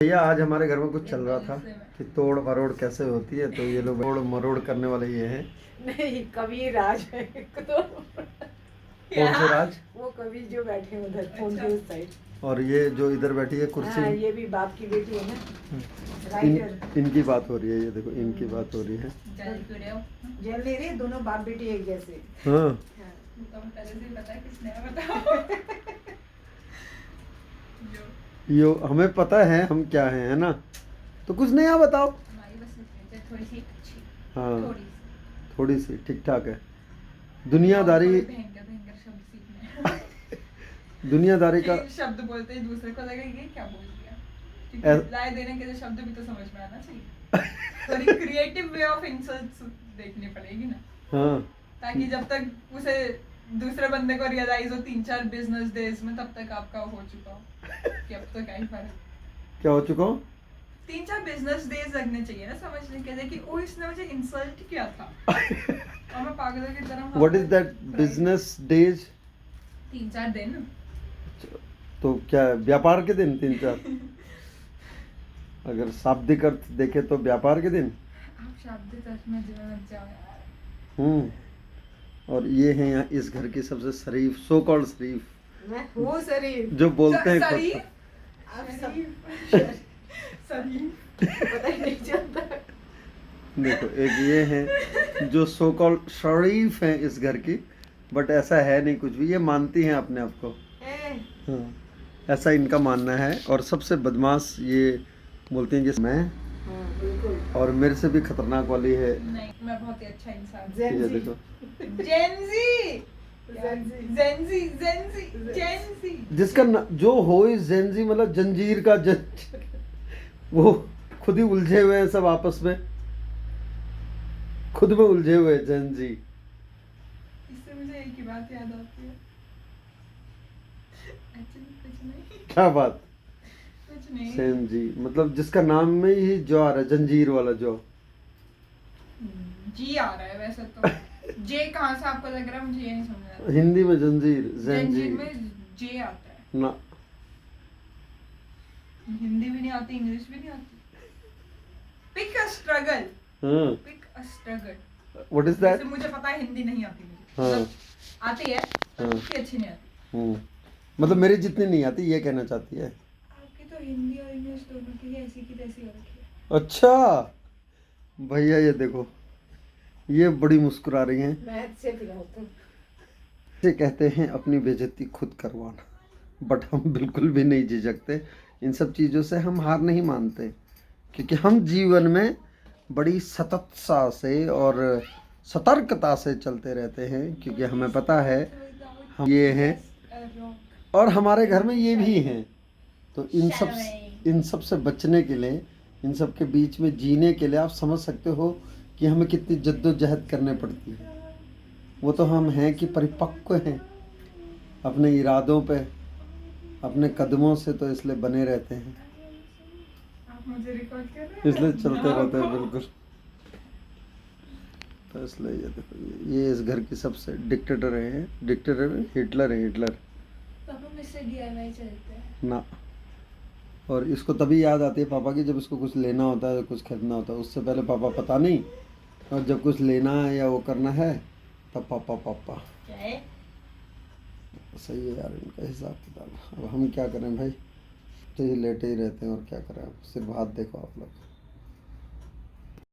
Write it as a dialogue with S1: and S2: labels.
S1: भैया आज हमारे घर में कुछ चल रहा था कि तोड़ मरोड़ कैसे होती है, तो ये लोग तोड़ मरोड़ करने वाले ये हैं।
S2: नहीं, कवि राज है तो
S1: कौन से राज?
S2: वो कवि जो बैठे हैं उधर फोन के उस साइड।
S1: और ये जो इधर बैठी है कुर्सी
S2: हाँ,
S1: में,
S2: ये भी बाप की बेटी है ना, राइटर।
S1: इनकी बात हो रही है। ये देखो इनकी बात हो रही है।
S2: जेल ले रही, दोनों बाप बेटी एक जैसे।
S1: हाँ, यो हमें पता है हम क्या हैं, है ना? तो कुछ नया बताओ। हाँ, थोड़ी सी ठीक ठाक है। दुनियादारी दुनियादारी का
S3: शब्द बोलते ही दूसरे को लगेगा ये क्या बोल दिया। रिप्लाई देने के लिए शब्द भी तो समझ में आना चाहिए। थोड़ी क्रिएटिव वे ऑफ इंसल्ट्स देखनी पड़ेगी ना।
S1: हाँ,
S3: ताकि जब तक उसे दूसरे बंदे को रियलाइज हो 3-4 बिजनेस डेज में, तब तक आपका हो चुका हो कि अब तो क्या ही फर्क।
S1: क्या हो चुका हूँ?
S3: 3-4 बिजनेस डेज लगने चाहिए ना समझने के लिए कि ओ इसने मुझे इंसल्ट किया था और मैं पागलों की तरह।
S1: What is that business days?
S3: 3-4 दिन।
S1: तो क्या व्यापार के दिन 3-4? अगर शाब्दिक अर्थ देखे तो व्यापार के दिन।
S3: आप शाब्दिक अर्थ में मत जाओ यार।
S1: और ये हैं यहाँ इस घर की सबसे शरीफ, सो कॉल्ड शरीफ,
S2: मैं हूँ शरीफ।
S1: जो बोलते हैं खुद
S3: शरीफ?
S1: को।
S2: आप सब
S3: शरीफ
S2: पता ही नहीं चलता।
S1: देखो एक ये हैं जो सो कॉल्ड शरीफ हैं इस घर की, बट ऐसा है नहीं कुछ भी। ये मानती हैं अपने आप को। हाँ, ऐसा इनका मानना है। और सबसे बदमाश ये बोलती हैं कि मैं,
S2: बिल्कुल।
S1: और मेरे से भी खतरनाक वाली है।
S3: नहीं, मैं बहुत ही अच्छा इंसान हूँ।
S1: ये देखो
S3: जेंजी
S1: जिसका जो हो इस जेंजी, मतलब जंजीर का वो खुद ही उलझे हुए हैं सब आपस में, खुद में उलझे हुए हैं जेंजी।
S3: इससे मुझे एक ही बात याद आती है। एक्चुअली कुछ नहीं,
S1: क्या बात?
S3: कुछ नहीं।
S1: जेंजी मतलब जिसका नाम में ही जो आ रहा है, जंजीर वाला जो।
S3: जी आ रहा है वैसे तो। जे कहाँ से आपको लग रहा है? मुझे ये नहीं समझ आ रहा।
S1: हिंदी में जंजीर,
S3: जंजीर
S1: जेंजी
S3: में जे आता है
S1: ना।
S3: हिंदी भी नहीं आती, इंग्लिश भी नहीं आती। Pick a struggle.
S1: हाँ,
S3: pick a struggle.
S1: What is that?
S3: मुझे पता है हिंदी नहीं आती मुझे।
S1: हाँ,
S3: मतलब आती है पर
S1: हाँ।
S3: उतनी अच्छी नहीं आती।
S1: मतलब मेरी जितनी नहीं आती, ये कहना चाहती है।
S3: आपकी तो हिंदी और इंग्लिश दोनों की ऐसी की तैसी हो रखी है।
S1: अच्छा भैया ये देखो, ये बड़ी मुस्कुरा रही हैं।
S2: मैं अच्छे फिलहाल तो
S1: इसे कहते हैं अपनी बेइज्जती खुद करवाना। बट हम बिल्कुल भी नहीं झिझकते इन सब चीज़ों से, हम हार नहीं मानते, क्योंकि हम जीवन में बड़ी सततता से और सतर्कता से चलते रहते हैं, क्योंकि हमें पता है हम ये हैं और हमारे घर में ये भी हैं। तो इन सब से बचने के लिए, इन सब के बीच में जीने के लिए आप समझ सकते हो कि हमें कितनी जद्दोजहद करनी पड़ती है। वो तो हम हैं कि परिपक्व हैं अपने इरादों पे, अपने कदमों से, तो इसलिए बने रहते हैं,
S3: आप मुझे रिकॉर्ड कर रहे हैं?
S1: इसलिए चलते रहते हैं बिल्कुल। तो इसलिए ये देखो, ये इस घर की सबसे डिक्टेटर है। डिक्टेटर हिटलर है, हिटलर
S3: पापा मुझसे DIY चलते हैं
S1: ना। और इसको तभी याद आती है पापा की, जब इसको कुछ लेना होता है, कुछ खरीदना होता है। उससे पहले पापा पता नहीं, और जब कुछ लेना है या वो करना है तब पापा पापा।
S3: क्या है?
S1: सही है यार इनका हिसाब किताब। अब हम क्या करें भाई, तो ये लेटे ही रहते हैं और क्या करें। अब सिर्फ हाथ देखो आप लोग।